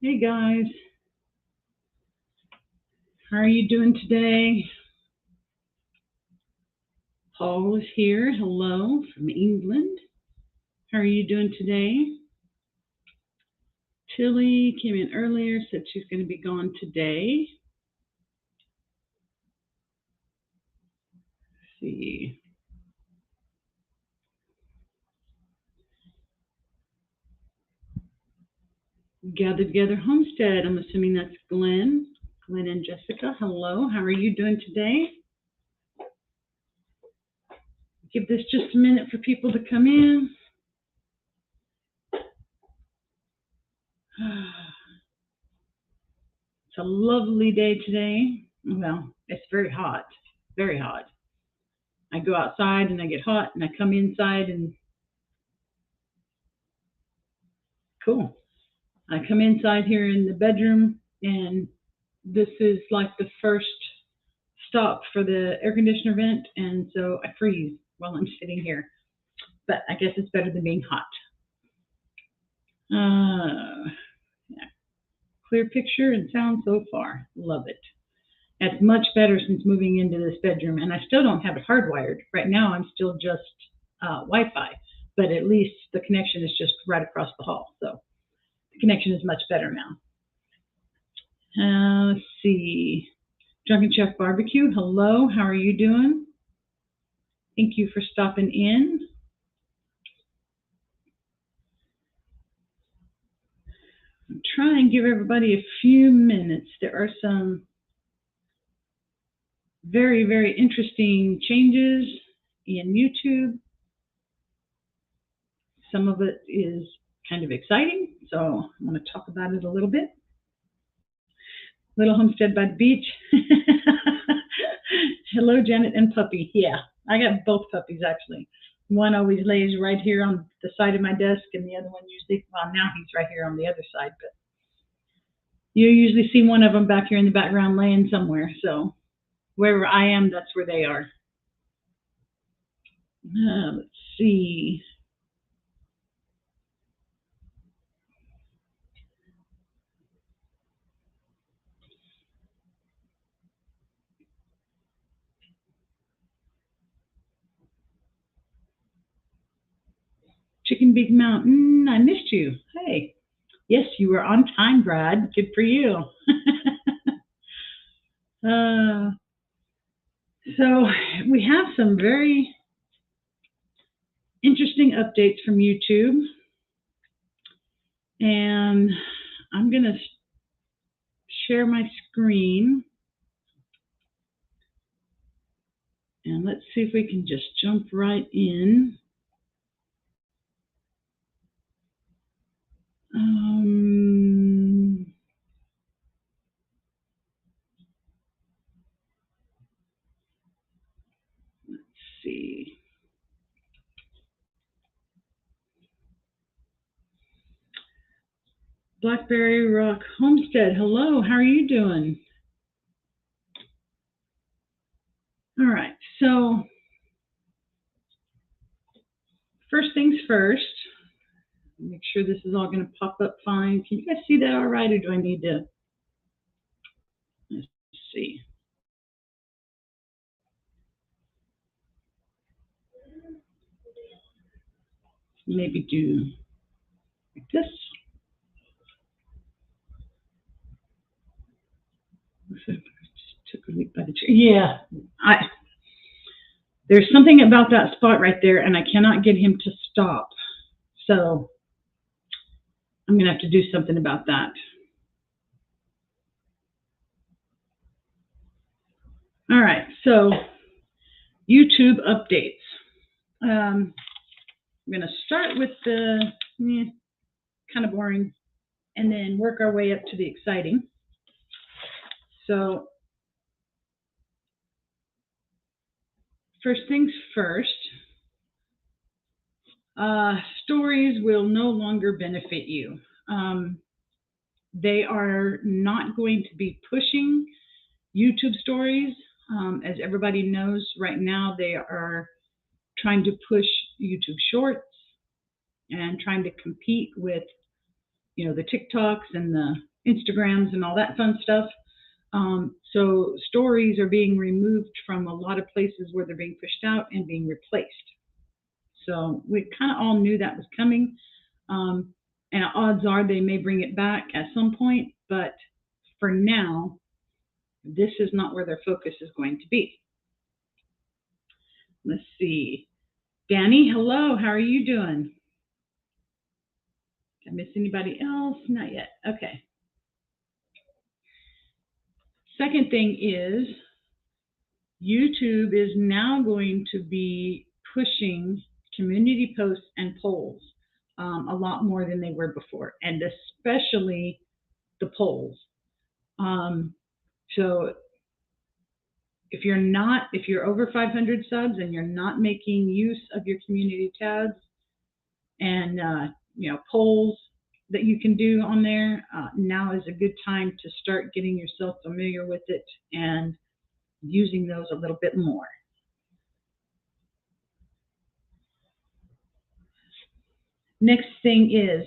Hey guys, how are you doing today? Paul is here. Hello from England. How are you doing today? Tilly came in earlier, said she's going to be gone today. Let's see. Gather Together Homestead. I'm assuming that's Glenn. Glenn and Jessica. Hello. How are you doing today? Give this just a minute for people to come in. It's a lovely day today. Well, it's very hot. Very hot. I go outside and I get hot and I come inside and cool. I come inside here in the bedroom and this is like the first stop for the air conditioner vent, and so I freeze while I'm sitting here. But I guess it's better than being hot. Yeah. Clear picture and sound so far. Love it. It's much better since moving into this bedroom, and I still don't have it hardwired. Right now I'm still just Wi-Fi, but at least the connection is just right across the hall. So the connection is much better now. Let's see. Drunken Chef Barbecue, hello. How are you doing? Thank you for stopping in. I'm trying to give everybody a few minutes. There are some very, very interesting changes in YouTube. Some of it is kind of exciting, so I'm going to talk about it a little bit. Little homestead by the beach. Hello, Janet and Puppy. Yeah, I got both puppies actually. One always lays right here on the side of my desk, and the other one usually, well, now he's right here on the other side, but you usually see one of them back here in the background laying somewhere. So wherever I am, that's where they are. Let's see. Chicken Big Mountain, I missed you. Hey, yes, you were on time, Brad. Good for you. So we have some very interesting updates from YouTube, and I'm going to share my screen, and let's see if we can just jump right in. Let's see. Blackberry Rock Homestead, hello, how are you doing? All right, so first things first, make sure this is all going to pop up fine. Can you guys see that all right, or do I need to? Let's see. Maybe do like this. Just took a leap by the tree. Yeah, there's something about that spot right there, and I cannot get him to stop. So I'm going to have to do something about that. All right, so YouTube updates. I'm going to start with the kind of boring and then work our way up to the exciting. So first things first, stories will no longer benefit you. They are not going to be pushing YouTube stories. As everybody knows right now, they are trying to push YouTube Shorts and trying to compete with, the TikToks and the Instagrams and all that fun stuff. So stories are being removed from a lot of places where they're being pushed out and being replaced. So we kind of all knew that was coming. And odds are they may bring it back at some point, but for now, this is not where their focus is going to be. Let's see. Danny, hello. How are you doing? Did I miss anybody else? Not yet. Okay. Second thing is YouTube is now going to be pushing community posts and polls a lot more than they were before, and especially the polls. So if you're over 500 subs and you're not making use of your community tabs and polls that you can do on there, now is a good time to start getting yourself familiar with it and using those a little bit more. Next thing is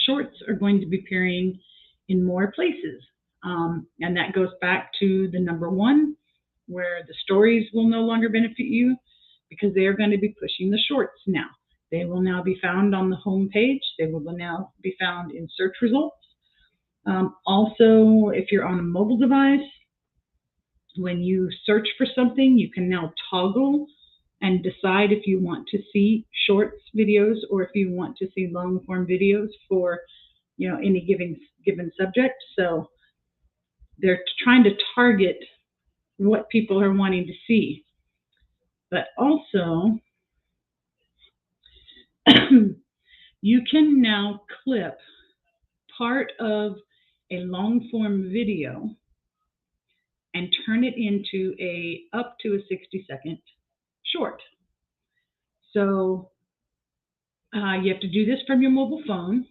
shorts are going to be appearing in more places. And that goes back to the number one, where the stories will no longer benefit you because they are going to be pushing the shorts now. They will now be found on the home page. They will now be found in search results. Also, if you're on a mobile device, when you search for something, you can now toggle and decide if you want to see shorts videos or if you want to see long form videos for any given subject. So they're trying to target what people are wanting to see. But also, you can now clip part of a long form video and turn it into up to a 60-second short. So you have to do this from your mobile phone.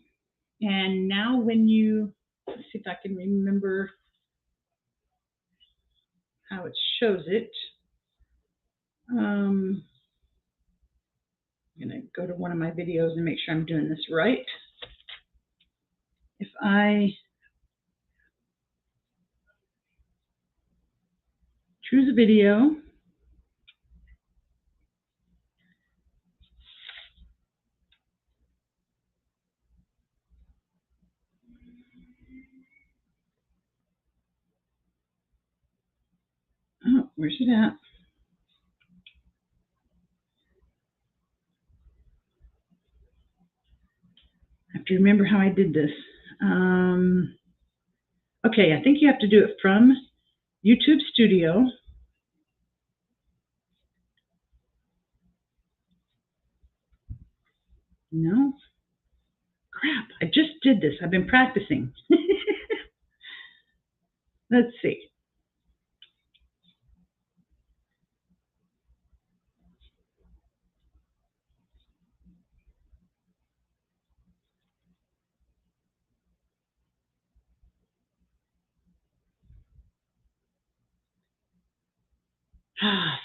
And now when let's see if I can remember how it shows it. I'm going to go to one of my videos and make sure I'm doing this right. If I choose a video, oh, where's it at? I have to remember how I did this. Okay, I think you have to do it from YouTube Studio. No? Crap, I just did this. I've been practicing. Let's see.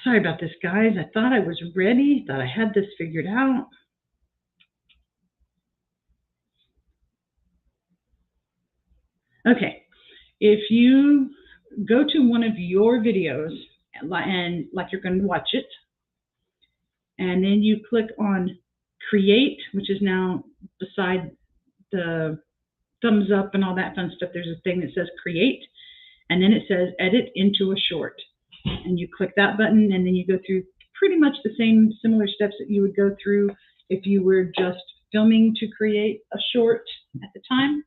Sorry about this, guys. I thought I was ready, thought I had this figured out. Okay, if you go to one of your videos and like you're going to watch it, and then you click on create, which is now beside the thumbs up and all that fun stuff, there's a thing that says create, and then it says edit into a short. And you click that button, and then you go through pretty much the same similar steps that you would go through if you were just filming to create a short at the time.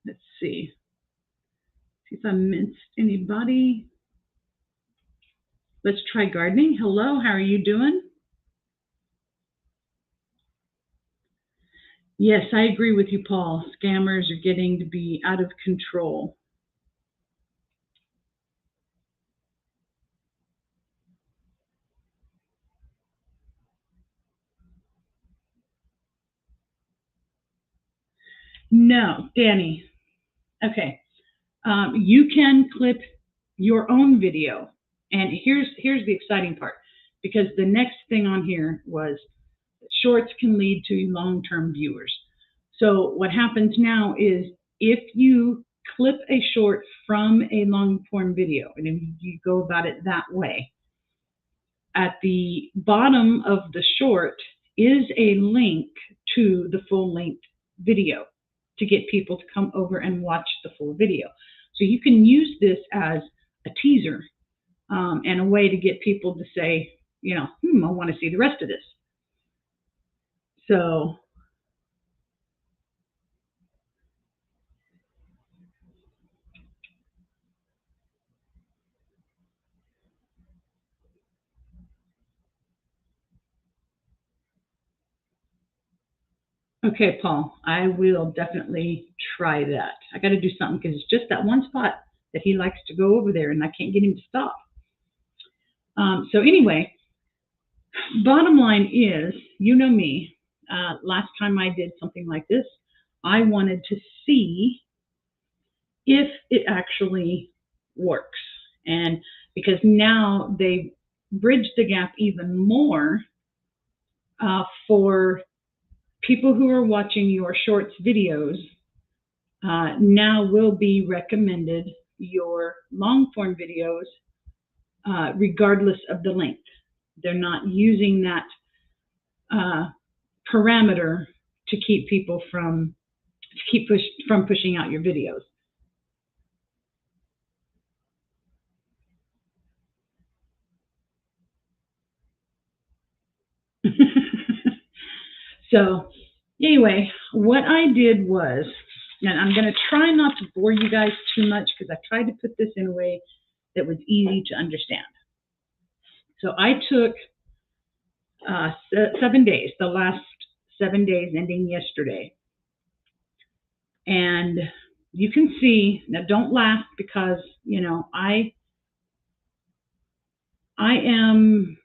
Let's see if I missed anybody. Let's try gardening. Hello, how are you doing? Yes, I agree with you, Paul. Scammers are getting to be out of control. No, Danny. Okay. You can clip your own video. And here's the exciting part, because the next thing on here was shorts can lead to long-term viewers. So what happens now is if you clip a short from a long form video, and if you go about it that way, at the bottom of the short is a link to the full length video to get people to come over and watch the full video. So you can use this as a teaser and a way to get people to say, you know, I want to see the rest of this. So okay, Paul, I will definitely try that. I got to do something because it's just that one spot that he likes to go over there and I can't get him to stop. So anyway, bottom line is, you know me, last time I did something like this, I wanted to see if it actually works. And because now they bridge the gap even more for people who are watching your shorts videos, now will be recommended your long form videos regardless of the length. They're not using that parameter to keep people from pushing out your videos. So anyway, what I did was, and I'm going to try not to bore you guys too much because I tried to put this in a way that was easy to understand. So I took 7 days, the last 7 days ending yesterday. And you can see, now don't laugh because, you know, I am,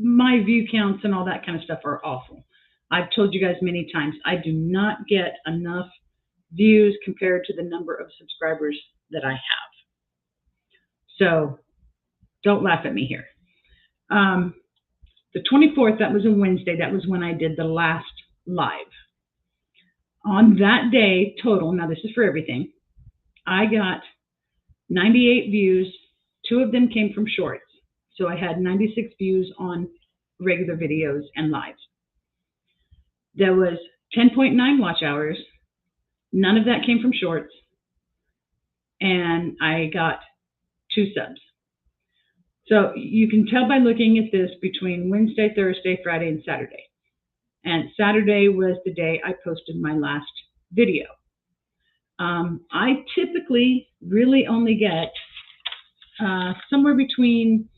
my view counts and all that kind of stuff are awful. I've told you guys many times, I do not get enough views compared to the number of subscribers that I have. So don't laugh at me here. The 24th, that was a Wednesday, that was when I did the last live. On that day total, now this is for everything, I got 98 views. 2 of them came from shorts. So I had 96 views on regular videos and lives. There was 10.9 watch hours. None of that came from shorts. And I got 2 subs. So you can tell by looking at this between Wednesday, Thursday, Friday, and Saturday. And Saturday was the day I posted my last video. I typically really only get somewhere between,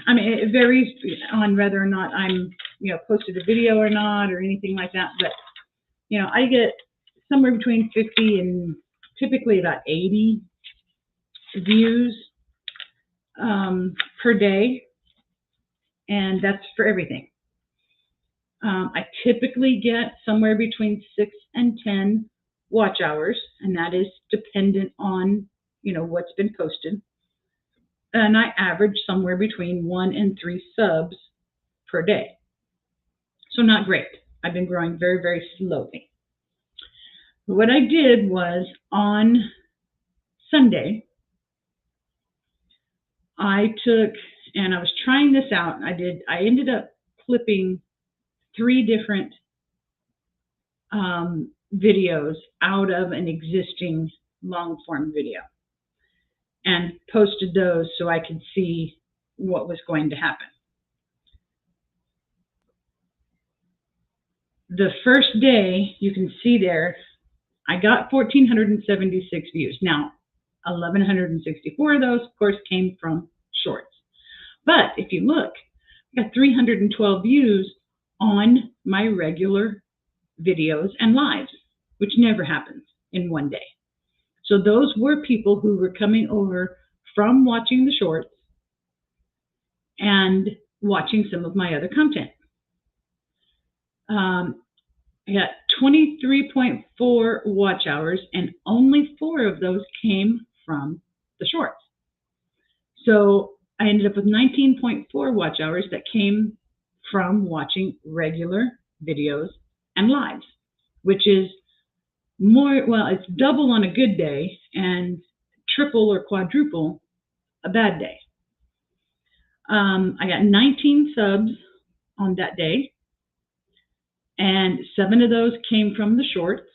I mean, it varies on whether or not I'm, you know, posted a video or not or anything like that. But, you know, I get somewhere between 50 and typically about 80 views per day. And that's for everything. I typically get somewhere between 6 and 10 watch hours, and that is dependent on, you know, what's been posted. And I average somewhere between 1 and 3 subs per day. So not great. I've been growing very, very slowly. What I did was on Sunday, I took, and I was trying this out. I ended up clipping 3 different videos out of an existing long form video and posted those so I could see what was going to happen. The first day, you can see there, I got 1,476 views. Now, 1,164 of those, of course, came from shorts. But if you look, I got 312 views on my regular videos and lives, which never happens in one day. So those were people who were coming over from watching the shorts and watching some of my other content. I got 23.4 watch hours, and only 4 of those came from the shorts. So I ended up with 19.4 watch hours that came from watching regular videos and lives, which is more, well, it's double on a good day and triple or quadruple a bad day. I got 19 subs on that day, and 7 of those came from the shorts.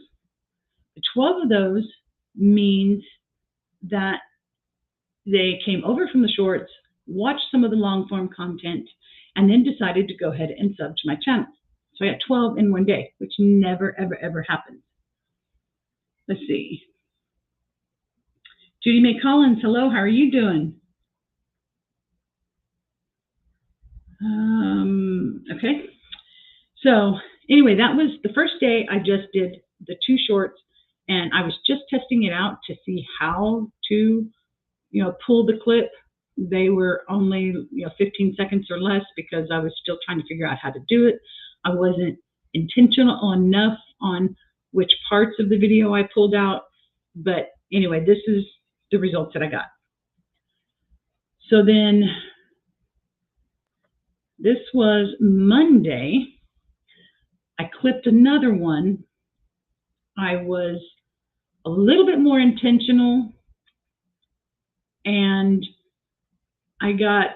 12 of those means that they came over from the shorts, watched some of the long form content, and then decided to go ahead and sub to my channel. So I got 12 in one day, which never, ever, ever happens. Let's see. Judy Mae Collins, hello, how are you doing? Okay. So anyway, that was the first day I just did the 2 shorts, and I was just testing it out to see how to, pull the clip. They were only, 15 seconds or less because I was still trying to figure out how to do it. I wasn't intentional enough on which parts of the video I pulled out. But anyway, this is the results that I got. So then this was Monday. I clipped another one. I was a little bit more intentional, and I got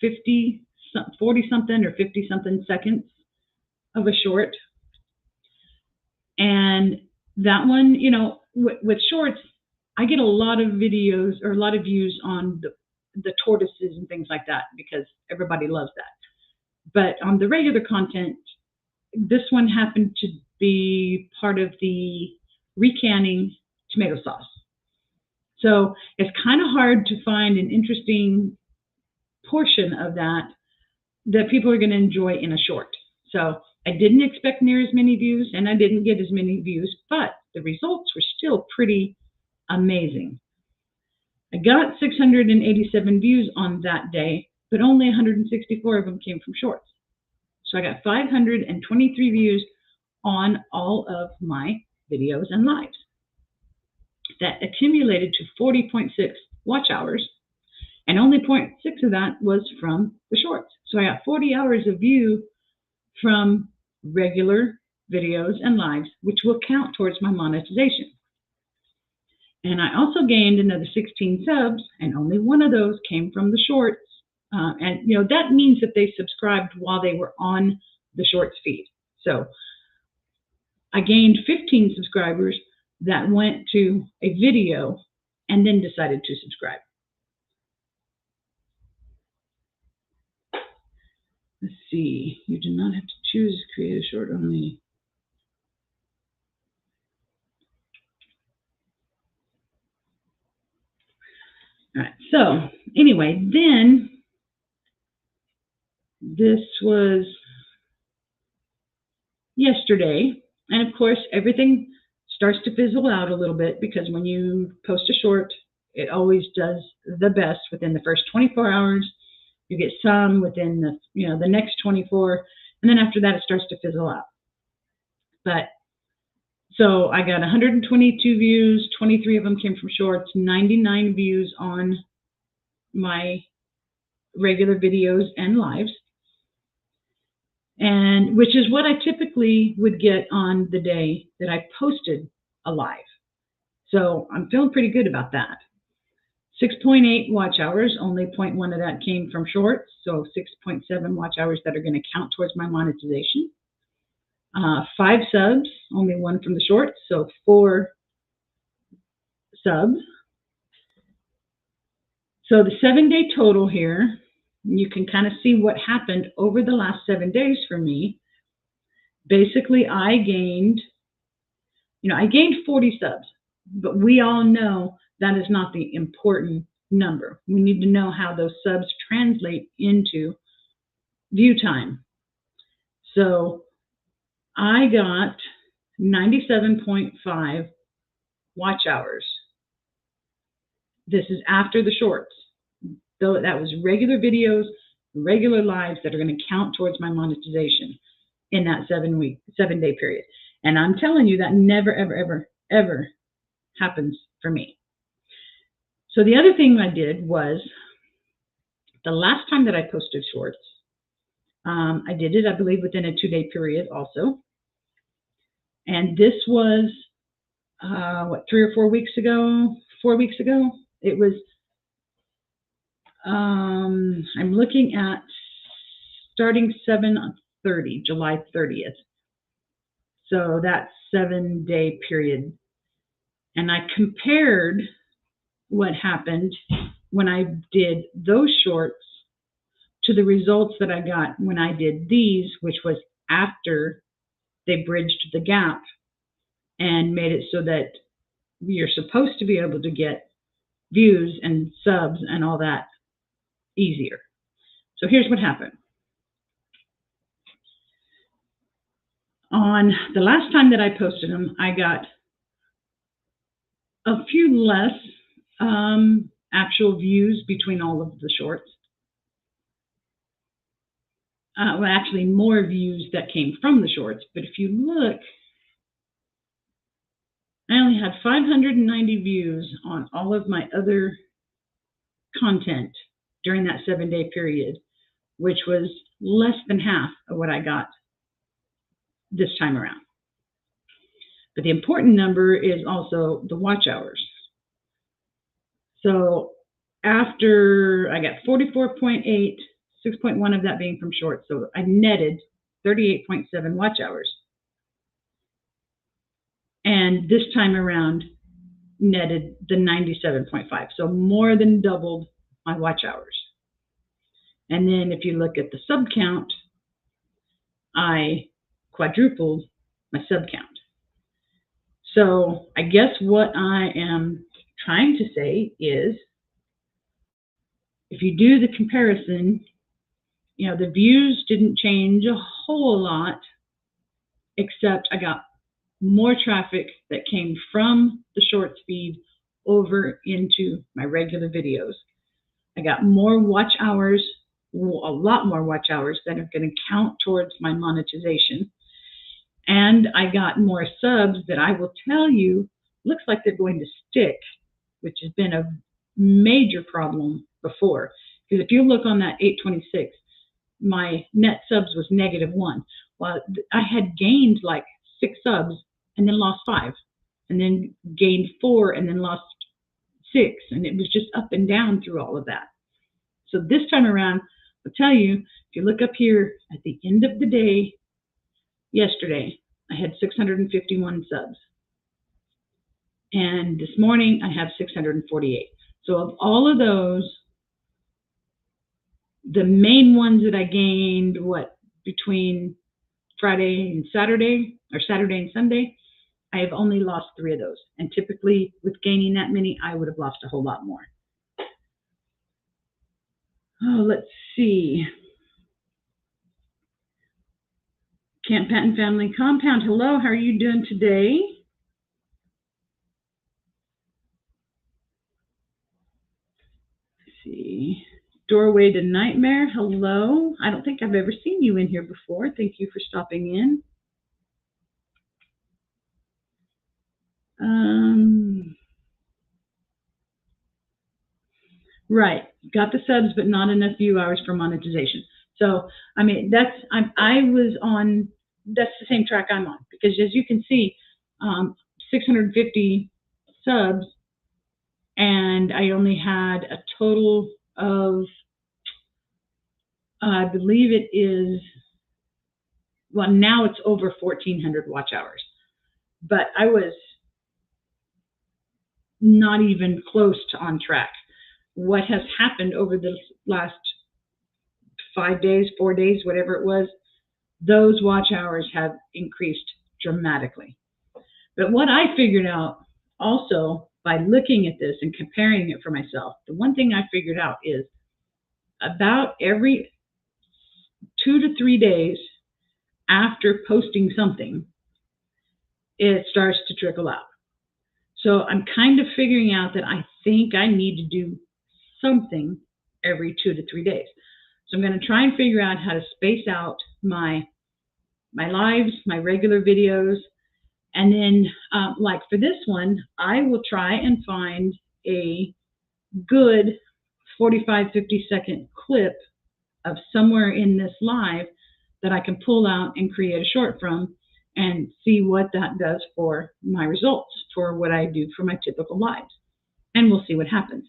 40-something or 50-something seconds of a short. And that one, with shorts, I get a lot of videos or a lot of views on the tortoises and things like that because everybody loves that. But on the regular content, this one happened to be part of the recanning tomato sauce. So it's kind of hard to find an interesting portion of that people are going to enjoy in a short. So I didn't expect near as many views, and I didn't get as many views, but the results were still pretty amazing. I got 687 views on that day, but only 164 of them came from shorts. So I got 523 views on all of my videos and lives. That accumulated to 40.6 watch hours, and only 0.6 of that was from the shorts. So I got 40 hours of view from regular videos and lives, which will count towards my monetization. And I also gained another 16 subs, and only 1 of those came from the shorts. And that means that they subscribed while they were on the shorts feed. So I gained 15 subscribers that went to a video and then decided to subscribe. Let's see. You do not have to choose create a short only. All right. So anyway, then this was yesterday. And of course, everything starts to fizzle out a little bit because when you post a short, it always does the best within the first 24 hours. You get some within the next 24, and then after that it starts to fizzle out. But so I got 122 views, 23 of them came from shorts, 99 views on my regular videos and lives, and which is what I typically would get on the day that I posted a live. So I'm feeling pretty good about that. 6.8 watch hours, only 0.1 of that came from shorts, so 6.7 watch hours that are going to count towards my monetization. 5 subs, only 1 from the shorts, so 4 subs. So the 7-day total here, you can kind of see what happened over the last 7 days for me. Basically, I gained 40 subs, but we all know that is not the important number. We need to know how those subs translate into view time. So I got 97.5 watch hours. This is after the shorts. So that was regular videos, regular lives that are going to count towards my monetization in that 7-day period. And I'm telling you that never, ever, ever, ever happens for me. So the other thing I did was the last time that I posted shorts, I did it, I believe, within a 2-day period also. And this was, 3 or 4 weeks ago? 4 weeks ago? It was, I'm looking at starting 7/30, July 30th. So that's 7-day period. And I compared what happened when I did those shorts to the results that I got when I did these, which was after they bridged the gap and made it so that you're supposed to be able to get views and subs and all that easier. So here's what happened. On the last time that I posted them, I got a few less actual views between all of the shorts. Well, actually more views that came from the shorts. But if you look, I only had 590 views on all of my other content during that 7-day period, which was less than half of what I got this time around. But the important number is also the watch hours. So after I got 44.8, 6.1 of that being from shorts, so I netted 38.7 watch hours. And this time around netted the 97.5, so more than doubled my watch hours. And then if you look at the sub count, I quadrupled my sub count. So I guess what I am trying to say is, if you do the comparison, you know, the views didn't change a whole lot, except I got more traffic that came from the shorts feed over into my regular videos. I got more watch hours, a lot more watch hours that are going to count towards my monetization. And I got more subs that I will tell you looks like they're going to stick, which has been a major problem before. Because if you look on that 826, my net subs was -1. Well, I had gained like 6 subs and then lost 5, and then gained 4 and then lost 6, and it was just up and down through all of that. So this time around, I'll tell you, if you look up here at the end of the day, yesterday, I had 651 subs. And this morning, I have 648. So of all of those, the main ones that I gained, between Friday and Saturday, or Saturday and Sunday, I have only lost 3 of those. And typically, with gaining that many, I would have lost a whole lot more. Oh, let's see. Camp Patton Family Compound. Hello, how are you doing today? Let's see. Doorway to Nightmare. Hello. I don't think I've ever seen you in here before. Thank you for stopping in. Right. Got the subs, but not enough view hours for monetization. So, I mean, I was on, that's the same track I'm on, because as you can see, 650 subs, and I only had a total of, I believe it is, well, now it's over 1,400 watch hours, but I was not even close to on track. What has happened over the last 5 days, 4 days, whatever it was, those watch hours have increased dramatically. But what I figured out also by looking at this and comparing it for myself, the one thing I figured out is about every 2 to 3 days after posting something, it starts to trickle out. So I'm kind of figuring out that I think I need to do something every 2 to 3 days. So I'm going to try and figure out how to space out my lives, my regular videos, and then like for this one, I will try and find a good 45, 50-second clip of somewhere in this live that I can pull out and create a short from and see what that does for my results, for what I do for my typical lives. And we'll see what happens.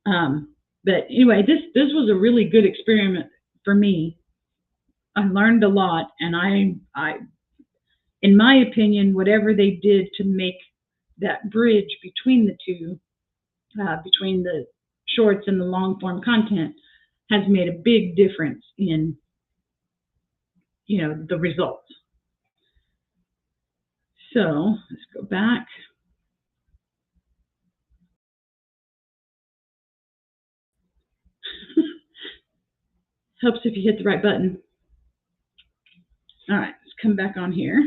But anyway, this was a really good experiment for me. I learned a lot, and I, in my opinion, whatever they did to make that bridge between the two, between the shorts and the long form content, has made a big difference in, the results. So let's go back. Helps if you hit the right button. All right, let's come back on here.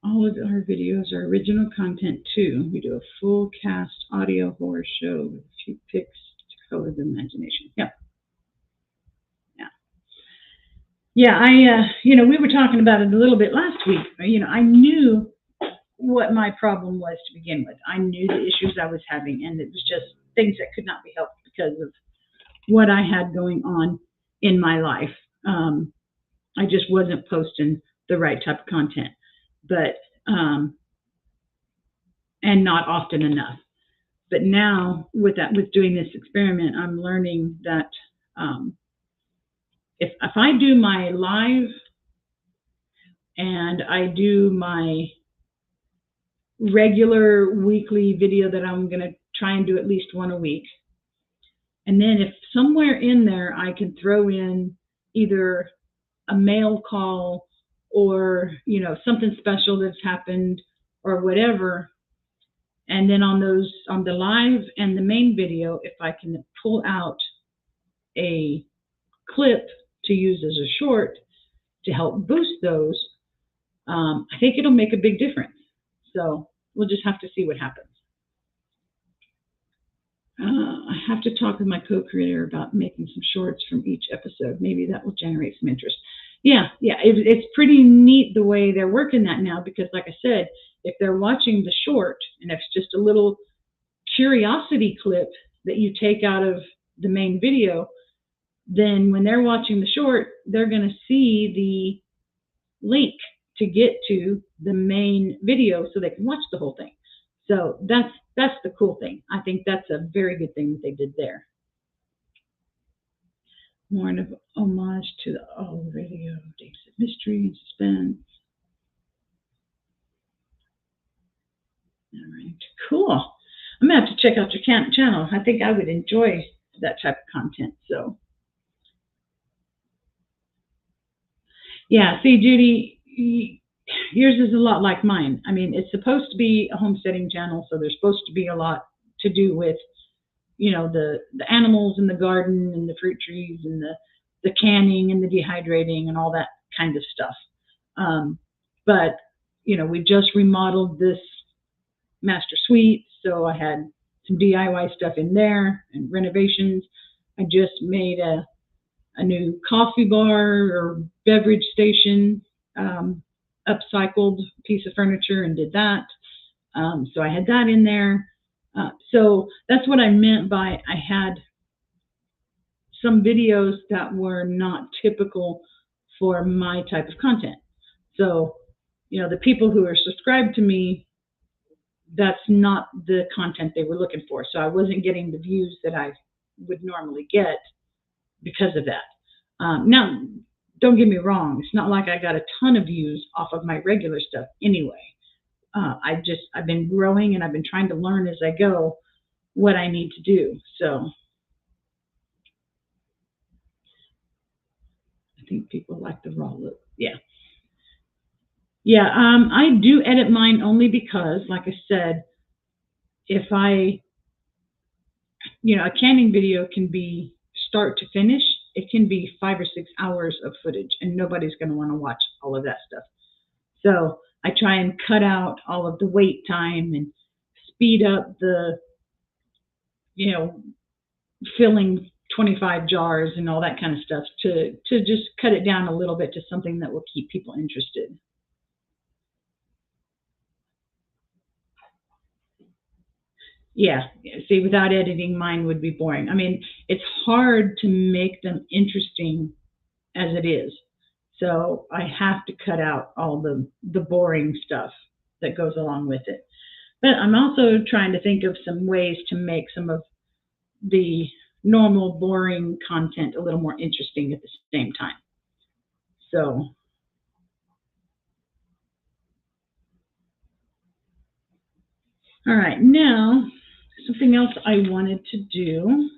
All of our videos are original content too. We do a full cast audio horror show with a few pics to color the imagination. Yep. Yeah, we were talking about it a little bit last week. I knew what my problem was to begin with. I knew the issues I was having, and it was just things that could not be helped because of what I had going on in my life. I just wasn't posting the right type of content, but and not often enough. But now with doing this experiment, I'm learning that if I do my live and I do my regular weekly video that I'm going to try and do at least one a week, and then if somewhere in there I can throw in either a mail call or something special that's happened or whatever, and then on the live and the main video, if I can pull out a clip to use as a short to help boost those, I think it'll make a big difference. So we'll just have to see what happens. I have to talk with my co-creator about making some shorts from each episode. Maybe that will generate some interest. Yeah, it's pretty neat the way they're working that now, because like I said, if they're watching the short and it's just a little curiosity clip that you take out of the main video, then when they're watching the short, they're going to see the link to get to the main video so they can watch the whole thing. So that's the cool thing. I think that's a very good thing that they did there. More of homage to the old radio days of mystery and suspense. All right, cool. I'm gonna have to check out your channel. I think I would enjoy that type of content. So, yeah. See, Judy, yours is a lot like mine. I mean, it's supposed to be a homesteading channel, so there's supposed to be a lot to do with, the animals in the garden and the fruit trees and the canning and the dehydrating and all that kind of stuff. But we just remodeled this master suite, so I had some DIY stuff in there and renovations. I just made a new coffee bar or beverage station, upcycled piece of furniture and did that. So I had that in there. So that's what I meant by I had some videos that were not typical for my type of content. So, the people who are subscribed to me, that's not the content they were looking for. So I wasn't getting the views that I would normally get because of that. Now, don't get me wrong. It's not like I got a ton of views off of my regular stuff anyway. I've been growing and I've been trying to learn as I go what I need to do. So I think people like the raw look. Yeah. I do edit mine only because, like I said, if a canning video can be start to finish, it can be 5 or 6 hours of footage, and nobody's going to want to watch all of that stuff. So I try and cut out all of the wait time and speed up the, filling 25 jars and all that kind of stuff to just cut it down a little bit to something that will keep people interested. Yeah, see, without editing, mine would be boring. I mean, it's hard to make them interesting as it is. So I have to cut out all the boring stuff that goes along with it. But I'm also trying to think of some ways to make some of the normal boring content a little more interesting at the same time. So, all right, now something else I wanted to do.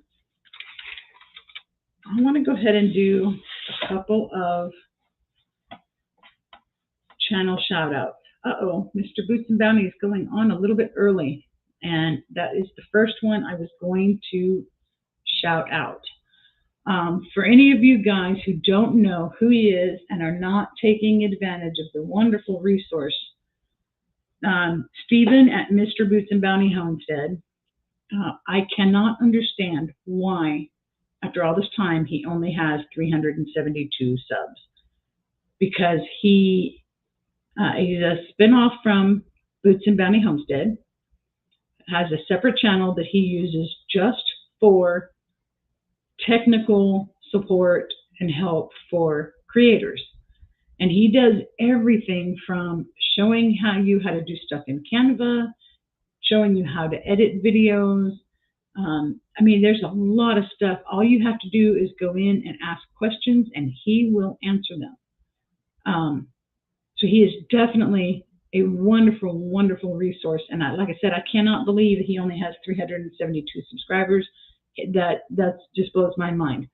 I want to go ahead and do a couple of channel shout outs. Uh-oh, Mr. Boots and Bounty is going on a little bit early, and that is the first one I was going to shout out. For any of you guys who don't know who he is and are not taking advantage of the wonderful resource, Stephen at Mr. Boots and Bounty Homestead, I cannot understand why, after all this time, he only has 372 subs. Because he's a spinoff from Boots and Bounty Homestead, has a separate channel that he uses just for technical support and help for creators. And he does everything from showing you how to do stuff in Canva, showing you how to edit videos. I mean, there's a lot of stuff. All you have to do is go in and ask questions, and he will answer them. So he is definitely a wonderful, wonderful resource. And like I said, I cannot believe that he only has 372 subscribers. That just blows my mind.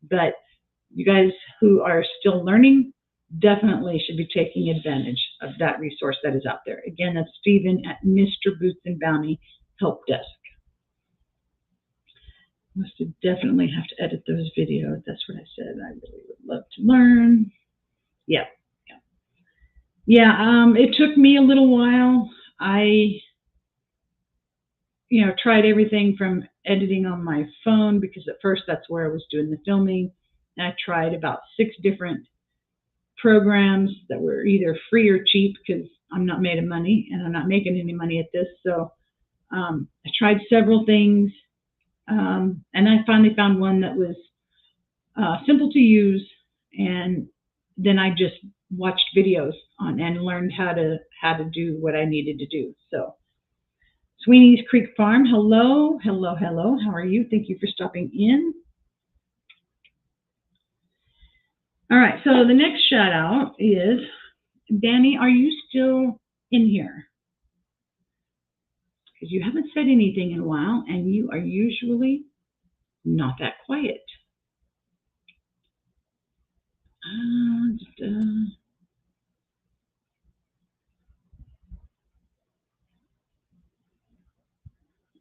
But you guys who are still learning definitely should be taking advantage of that resource that is out there. Again, that's Stephen at Mr. Boots and Bounty Help Desk. Must definitely have to edit those videos. That's what I said. I really would love to learn. Yeah. It took me a little while. I tried everything from editing on my phone, because at first that's where I was doing the filming. And I tried about 6 different programs that were either free or cheap, because I'm not made of money and I'm not making any money at this. So I tried several things, and I finally found one that was simple to use, and then I just watched videos on and learned how to do what I needed to do. So Sweeney's Creek Farm, hello. How are you? Thank you for stopping in. All right, so the next shout out is, Danny, are you still in here? Because you haven't said anything in a while, and you are usually not that quiet.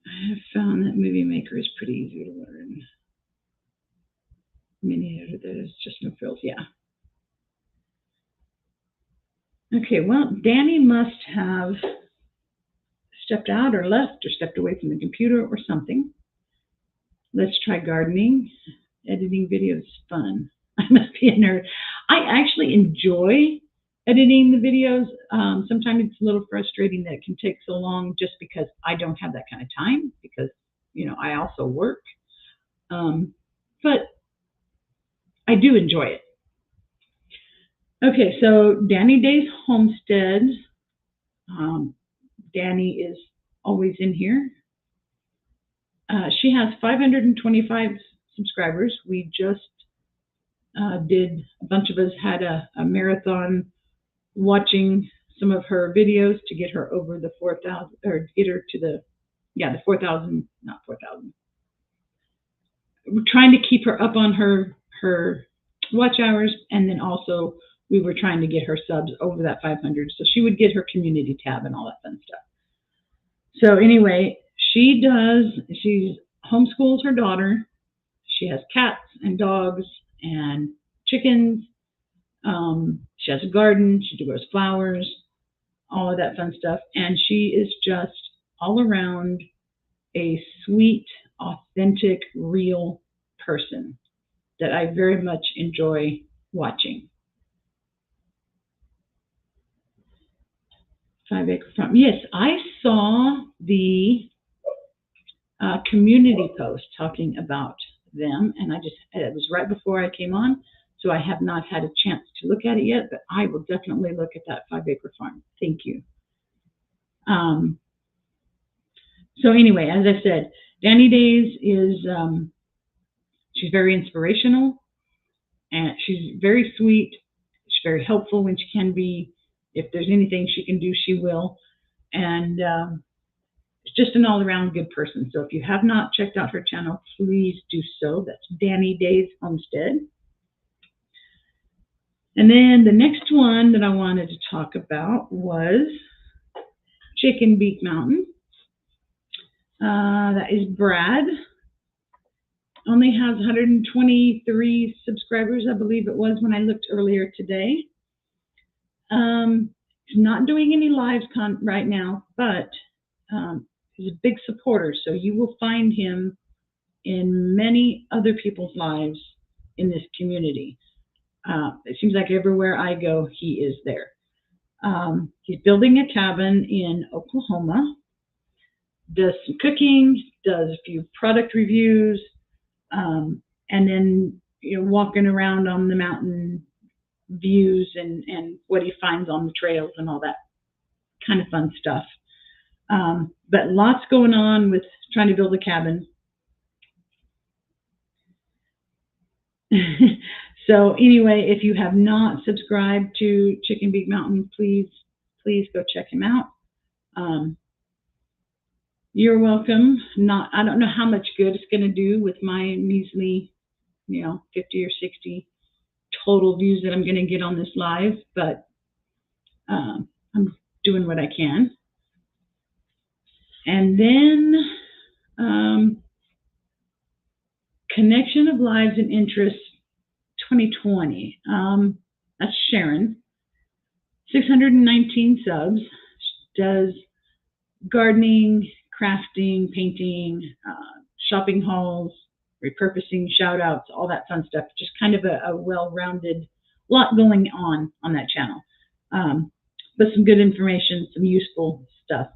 I have found that Movie Maker is pretty easy to learn. Mini editor, there's just no frills, yeah. Okay, well, Danny must have stepped out or left or stepped away from the computer or something. Let's try gardening. Editing videos is fun. I must be a nerd. I actually enjoy editing the videos. Sometimes it's a little frustrating that it can take so long, just because I don't have that kind of time, because I also work. But I do enjoy it. Okay, so Danny Day's Homestead. Danny is always in here. She has 525 subscribers. We just did, a bunch of us had a marathon watching some of her videos to get her over the 4,000, or get her to the 4,000, not 4,000. We're trying to keep her up on her watch hours, and then also we were trying to get her subs over that 500, so she would get her community tab and all that fun stuff. So anyway, she homeschools her daughter. She has cats and dogs and chickens. She has a garden. She grows flowers, all of that fun stuff. And she is just all around a sweet, authentic, real person that I very much enjoy watching. 5 acre farm. Yes, I saw the community post talking about them, and it was right before I came on, so I have not had a chance to look at it yet, but I will definitely look at that 5-acre farm. Thank you. So anyway, as I said, Danny Days is, she's very inspirational, and she's very sweet. She's very helpful when she can be. If there's anything she can do, she will. And just an all-around good person. So if you have not checked out her channel, please do so. That's Janet-Homestead. And then the next one that I wanted to talk about was Chicken Beak Mountain. That is Brad. Only has 123 subscribers, I believe it was when I looked earlier today. He's not doing any lives right now, but he's a big supporter, so you will find him in many other people's lives in this community. It seems like everywhere I go, he is there. He's building a cabin in Oklahoma, does some cooking, does a few product reviews, and then walking around on the mountain views and what he finds on the trails and all that kind of fun stuff. But lots going on with trying to build a cabin. So anyway, if you have not subscribed to Chicken Beak Mountain, please go check him out. You're welcome. I don't know how much good it's going to do with my measly, 50 or 60 total views that I'm going to get on this live, but I'm doing what I can. And then Connection of Lives and Interests 2020. That's Sharon. 619 subs. She does gardening, crafting, painting, shopping hauls, repurposing, shout outs, all that fun stuff. Just kind of a well-rounded lot going on that channel. But some good information, some useful stuff,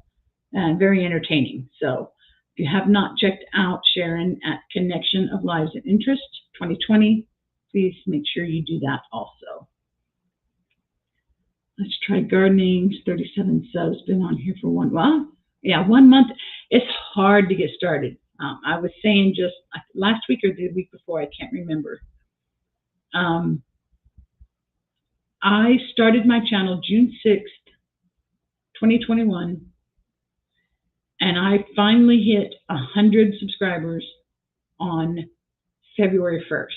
and very entertaining. So if you have not checked out Sharon at Connection of Lives and Interest 2020, please make sure you do that also. Let's try gardening. 37 subs, been on here for 1 month. It's hard to get started. I was saying just last week or the week before, I can't remember. I started my channel June 6th, 2021, and I finally hit 100 subscribers on February 1st,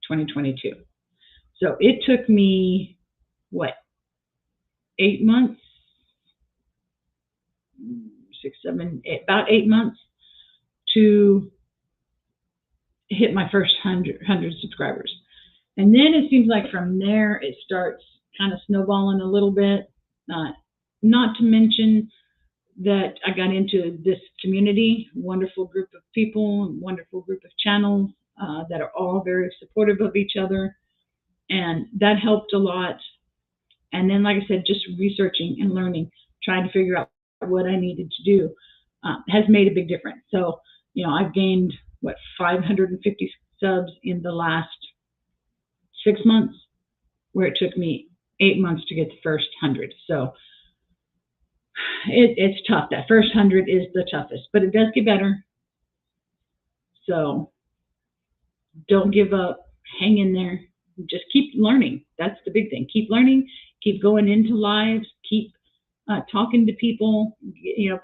2022. So it took me, 8 months? 6, 7, 8, about 8 months to hit my first 100 subscribers. And then it seems like from there it starts kind of snowballing a little bit. Not to mention that I got into this community, wonderful group of people, wonderful group of channels that are all very supportive of each other. And that helped a lot. And then, like I said, just researching and learning, trying to figure out what I needed to do has made a big difference. So, I've gained, 550 subs in the last 6 months, where it took me 8 months to get the first 100. So it's tough. That first 100 is the toughest, but it does get better. So don't give up. Hang in there. Just keep learning. That's the big thing. Keep learning. Keep going into lives. Keep talking to people.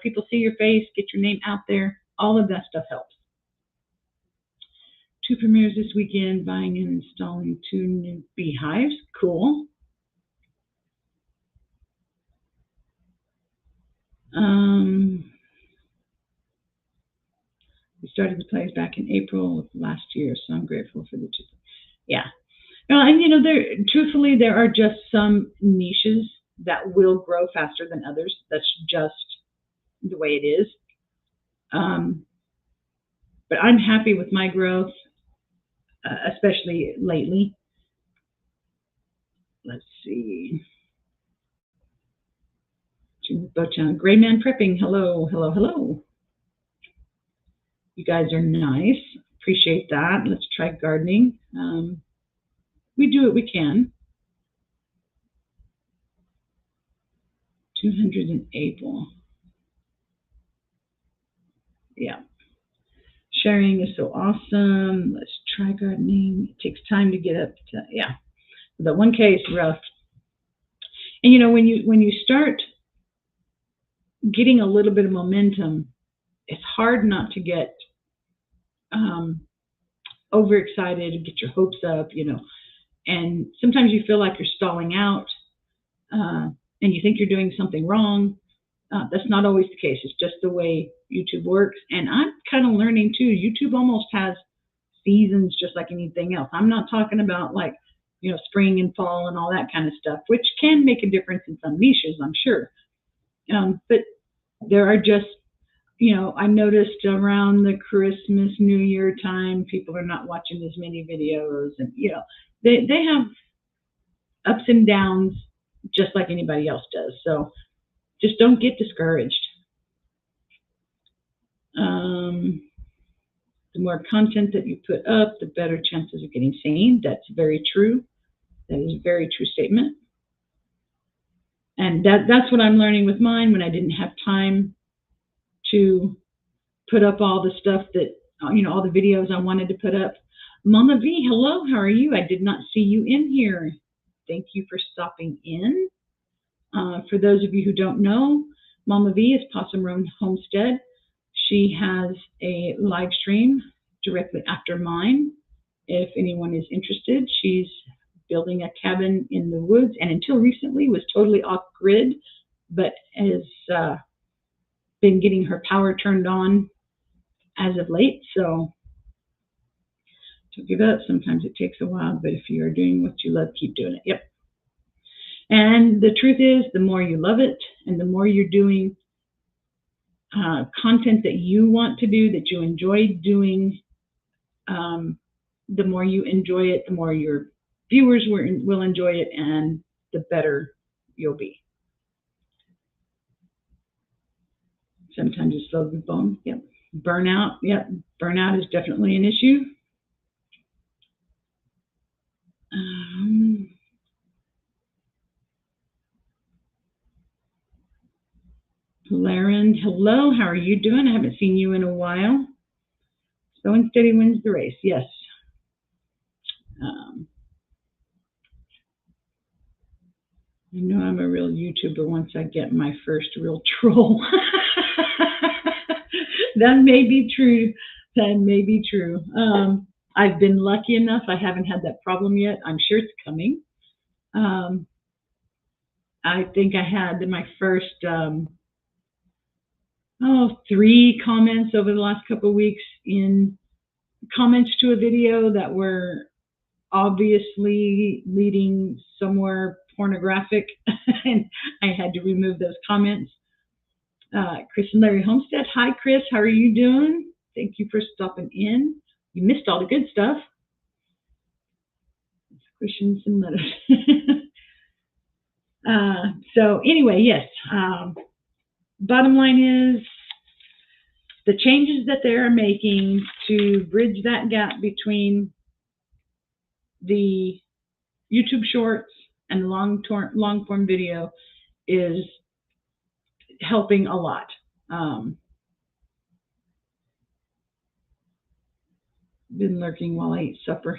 People see your face. Get your name out there. All of that stuff helps. 2 premieres this weekend. Buying and installing 2 new beehives. Cool. We started the plays back in April of last year, so I'm grateful for the 2. Yeah. And truthfully, there are just some niches that will grow faster than others. That's just the way it is. But I'm happy with my growth, especially lately. Let's see. Gray Man Prepping. Hello, hello, hello. You guys are nice. Appreciate that. Let's try gardening. We do what we can. 200 in April. Yeah. Sharing is so awesome. Let's try gardening. It takes time to get up to, yeah. The 1K is rough. And you know, when you start getting a little bit of momentum, it's hard not to get overexcited and get your hopes up, you know. And sometimes you feel like you're stalling out, and you think you're doing something wrong. That's not always the case. It's just the way YouTube works. And I'm kind of learning too. YouTube almost has seasons just like anything else. I'm not talking about like, you know, spring and fall and all that kind of stuff, which can make a difference in some niches, I'm sure. But there are just, you know, I noticed around the Christmas, New Year time, people are not watching as many videos, and you know, they have ups and downs just like anybody else does. So just don't get discouraged. The more content that you put up, the better chances of getting seen. That's very true. That is a very true statement. And that's what I'm learning with mine when I didn't have time to put up all the stuff that, you know, all the videos I wanted to put up. Mama V, hello, how are you? I did not see you in here. Thank you for stopping in. For those of you who don't know, Mama V is Possum Road Homestead. She has a live stream directly after mine. If anyone is interested, she's building a cabin in the woods, and until recently was totally off-grid, but has been getting her power turned on as of late. So don't give up. Sometimes it takes a while, but if you're doing what you love, keep doing it. Yep. And the truth is, the more you love it and the more you're doing content that you want to do, that you enjoy doing, the more you enjoy it, the more your viewers will enjoy it, and the better you'll be. Sometimes it's slow the bone. Yep. Burnout. Yep. Burnout is definitely an issue. Laren, hello. How are you doing? I haven't seen you in a while. Slow and steady wins the race. Yes. I know I'm a real YouTuber once I get my first real troll. That may be true. That may be true. I've been lucky enough. I haven't had that problem yet. I'm sure it's coming. I think I had my first 3 comments over the last couple of weeks in comments to a video that were obviously leading somewhere pornographic, and I had to remove those comments. Chris and Larry Homestead. Hi, Chris. How are you doing? Thank you for stopping in. You missed all the good stuff. Questions and letters. So anyway, yes. Bottom line is the changes that they're making to bridge that gap between the YouTube Shorts and long form video is helping a lot. Been lurking while I eat supper.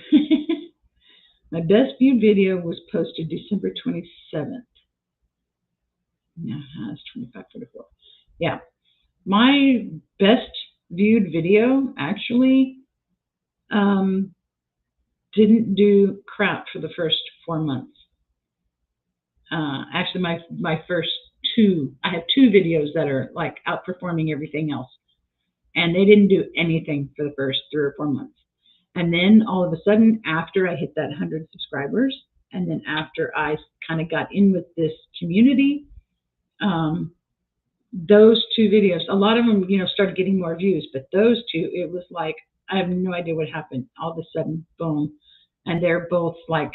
My best viewed video was posted December 27th. Now it has 2544. Yeah. My best viewed video actually didn't do crap for the first 4 months. Actually, my first 2, I have 2 videos that are like outperforming everything else. And they didn't do anything for the first 3 or 4 months. And then all of a sudden, after I hit that 100 subscribers, and then after I kind of got in with this community, those 2 videos, a lot of them, you know, started getting more views, but those 2, it was like, I have no idea what happened. All of a sudden, boom. And they're both like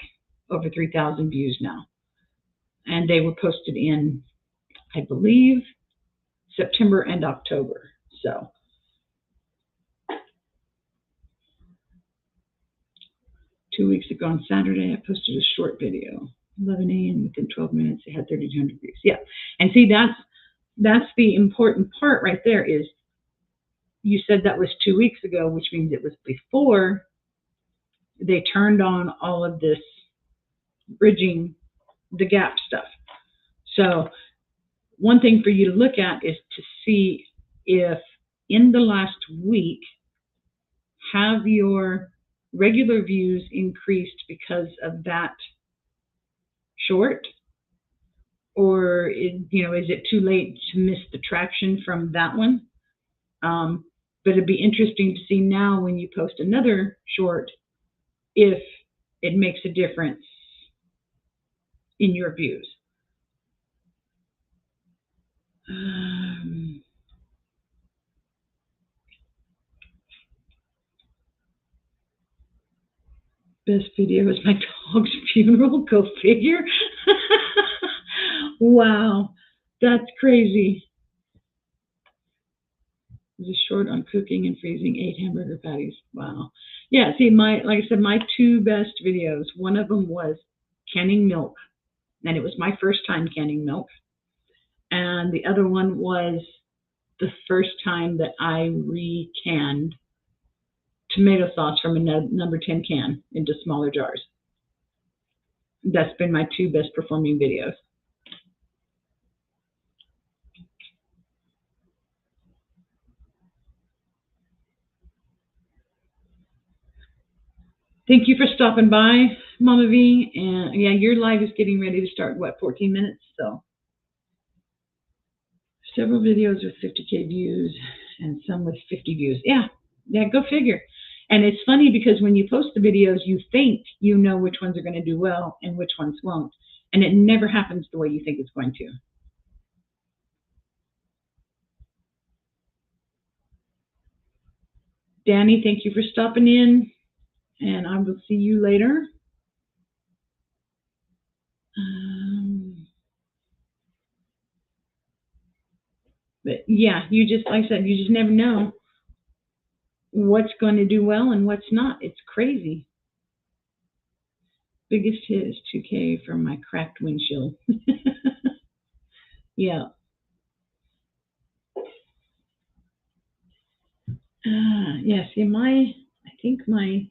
over 3,000 views now. And they were posted in, I believe, September and October. So 2 weeks ago on Saturday, I posted a short video. 11 a.m. within 12 minutes, it had 3,200 views. Yeah, and see, that's the important part right there. Is you said that was 2 weeks ago, which means it was before they turned on all of this bridging the gap stuff. So one thing for you to look at is to see if in the last week, have your regular views increased because of that short? Or is it too late to miss the traction from that one? But it'd be interesting to see now when you post another short if it makes a difference in your views. Best video is my dog's funeral. Go figure. Wow, that's crazy. There's a short on cooking and freezing 8 hamburger patties. Wow. Yeah, see, like I said, my 2 best videos, one of them was canning milk, and it was my first time canning milk. And the other one was the first time that I recanned tomato sauce from a number 10 can into smaller jars. That's been my 2 best performing videos. Thank you for stopping by, Mama V. And yeah, your live is getting ready to start, what, 14 minutes? So several videos with 50K views and some with 50 views. Yeah, go figure. And it's funny because when you post the videos, you think you know which ones are going to do well and which ones won't. And it never happens the way you think it's going to. Danny, thank you for stopping in. And I will see you later. But yeah, you just, like I said, you just never know what's going to do well and what's not. It's crazy. Biggest hit is 2K from my cracked windshield. Yeah. Yeah, see, I think my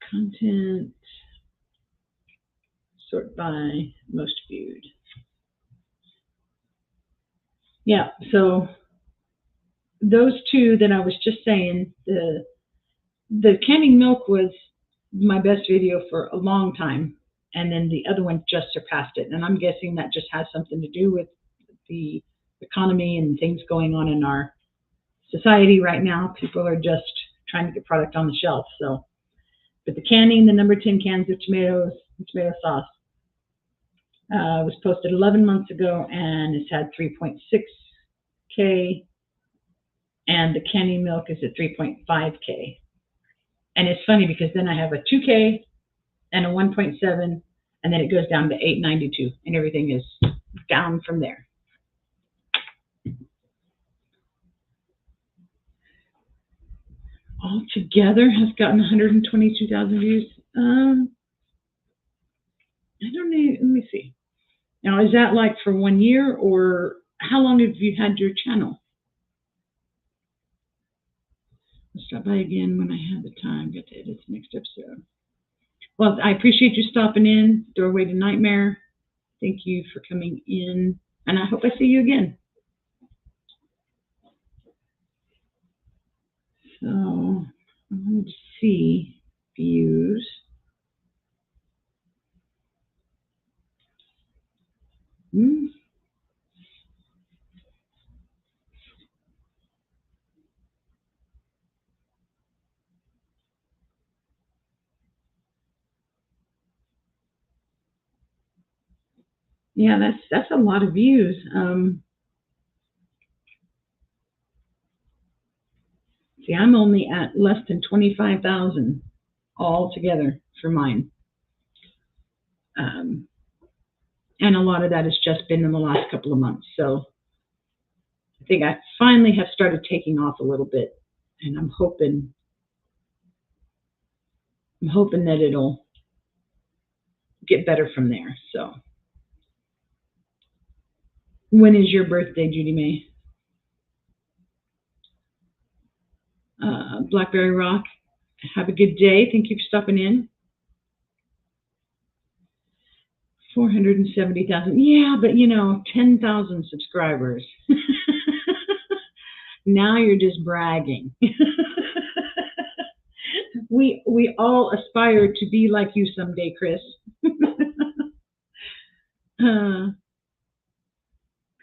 content sort by most viewed. Yeah, so those 2 that I was just saying, the canning milk was my best video for a long time, and then the other one just surpassed it. And I'm guessing that just has something to do with the economy and things going on in our society right now. People are just trying to get product on the shelf. So, but the canning, the number 10 cans of tomatoes and tomato sauce was posted 11 months ago, and it's had 3.6K, and the canning milk is at 3.5K. And it's funny because then I have a 2K and a 1.7, and then it goes down to 892, and everything is down from there. Altogether has gotten 122,000 views. I don't know. Let me see. Now, is that like for 1 year, or how long have you had your channel? I'll stop by again when I have the time. Get to edit the next episode. Well, I appreciate you stopping in. Doorway to Nightmare. Thank you for coming in, and I hope I see you again. So I wanted to see views. Yeah, that's a lot of views. See, I'm only at less than 25,000 altogether for mine. And a lot of that has just been in the last couple of months. So I think I finally have started taking off a little bit, and I'm hoping that it'll get better from there. So, when is your birthday, Judy May? Blackberry Rock, have a good day. Thank you for stopping in. 470,000. Yeah, but 10,000 subscribers. Now you're just bragging. We all aspire to be like you someday, Chris.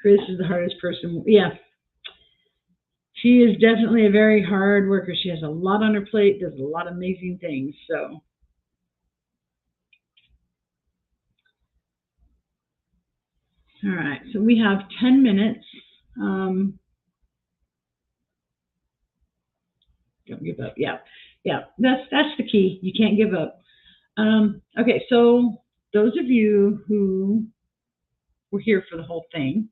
Chris is the hardest person. Yeah. She is definitely a very hard worker. She has a lot on her plate, does a lot of amazing things. So, all right. So we have 10 minutes. Don't give up. Yeah. That's the key. You can't give up. Okay. So those of you who were here for the whole thing,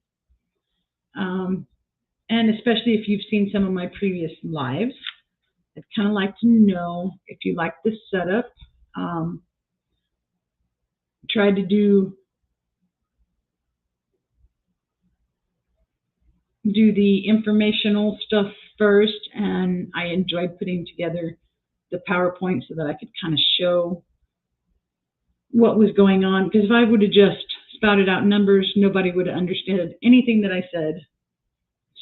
and especially if you've seen some of my previous lives, I'd kind of like to know if you like this setup. Try to do the informational stuff first, and I enjoyed putting together the PowerPoint so that I could kind of show what was going on, because if I would have just spouted out numbers, nobody would have understood anything that I said.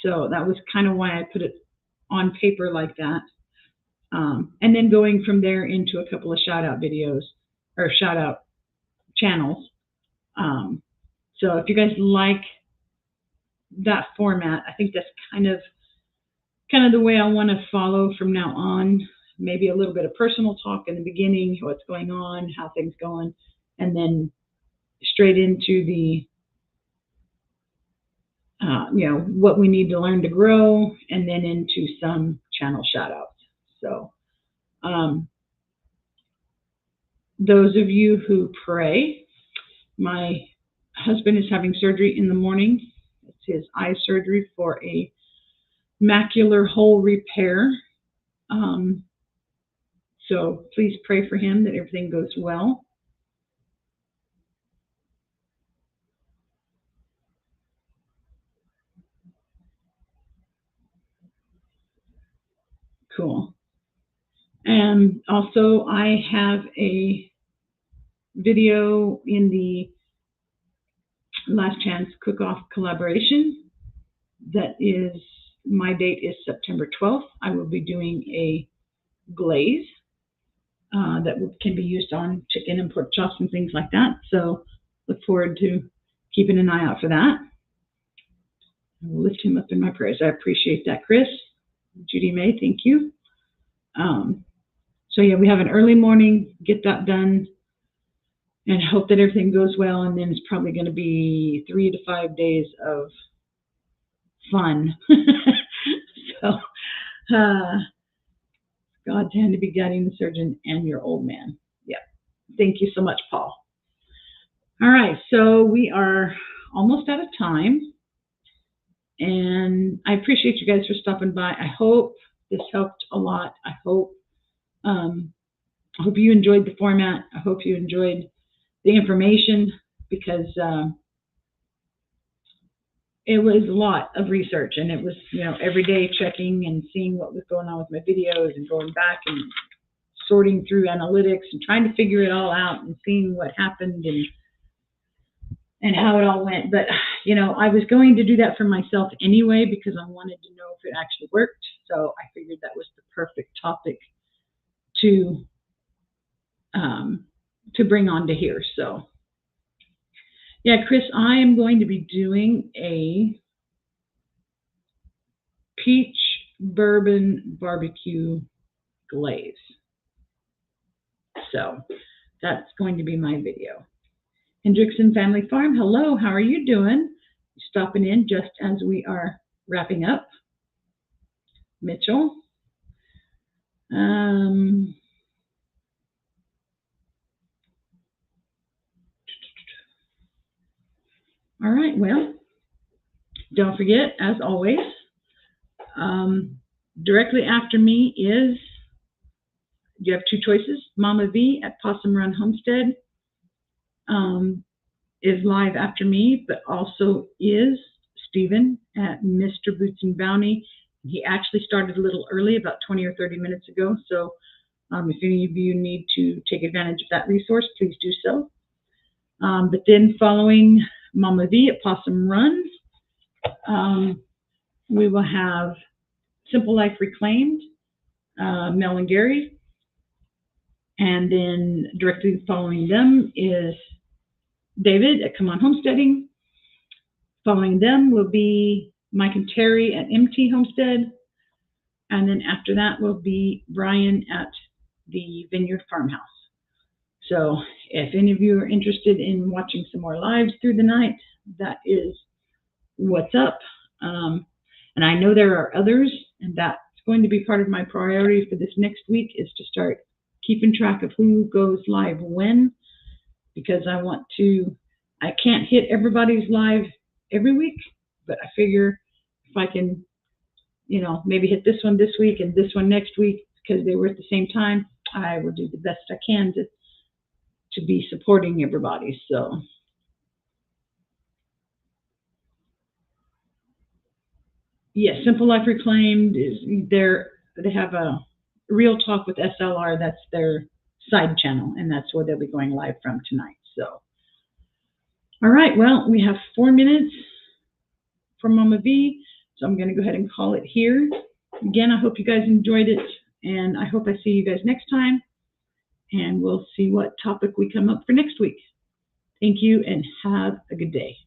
So that was kind of why I put it on paper like that. And then going from there into a couple of shout out videos or shout out channels. So if you guys like that format, I think that's kind of the way I want to follow from now on. Maybe a little bit of personal talk in the beginning, what's going on, how things going, and then straight into the what we need to learn to grow, and then into some channel shout outs. So those of you who pray, my husband is having surgery in the morning. It's his eye surgery for a macular hole repair. So please pray for him that everything goes well. Cool. And also I have a video in the Last Chance Cook-Off collaboration. That is, my date is September 12th. I will be doing a glaze that can be used on chicken and pork chops and things like that. So look forward to keeping an eye out for that. I will lift him up in my prayers. I appreciate that, Chris. Judy May, thank you. So yeah, we have an early morning, get that done, and hope that everything goes well. And then it's probably going to be 3 to 5 days of fun. So, God's hand to be guiding the surgeon and your old man. Yeah. Thank you so much, Paul. All right. So we are almost out of time. And I appreciate you guys for stopping by. I hope this helped a lot. I hope you enjoyed the format. I hope you enjoyed the information, because it was a lot of research, and it was, every day checking and seeing what was going on with my videos and going back and sorting through analytics and trying to figure it all out and seeing what happened and how it all went. But, I was going to do that for myself anyway, because I wanted to know if it actually worked. So I figured that was the perfect topic to bring on to here. So yeah, Chris, I am going to be doing a peach bourbon barbecue glaze. So that's going to be my video. Hendrickson Family Farm, hello, how are you doing? Stopping in just as we are wrapping up. Mitchell. All right, well, don't forget, as always, Directly after me is, you have two choices. Mama V at Possum Run Homestead is live after me, but also is Stephen at Mr. Boots and Bounty. He actually started a little early, about 20 or 30 minutes ago. So if any of you need to take advantage of that resource, please do so. But then following Mama V at Possum Run, we will have Simple Life Reclaimed, Mel and Gary. And then directly following them is David at Come On Homesteading. Following them will be Mike and Terry at MT Homestead. And then after that will be Brian at the Vineyard Farmhouse. So if any of you are interested in watching some more lives through the night, that is what's up. And I know there are others, and that's going to be part of my priority for this next week, is to start keeping track of who goes live when, because I can't hit everybody's live every week, but I figure if I can, maybe hit this one this week and this one next week because they were at the same time, I will do the best I can to be supporting everybody. So yes, Simple Life Reclaimed is there. They have a Real Talk with SLR. That's their side channel, and that's where they'll be going live from tonight. So, all right. Well, we have 4 minutes for Mama V, so I'm going to go ahead and call it here. Again, I hope you guys enjoyed it, and I hope I see you guys next time, and we'll see what topic we come up for next week. Thank you, and have a good day.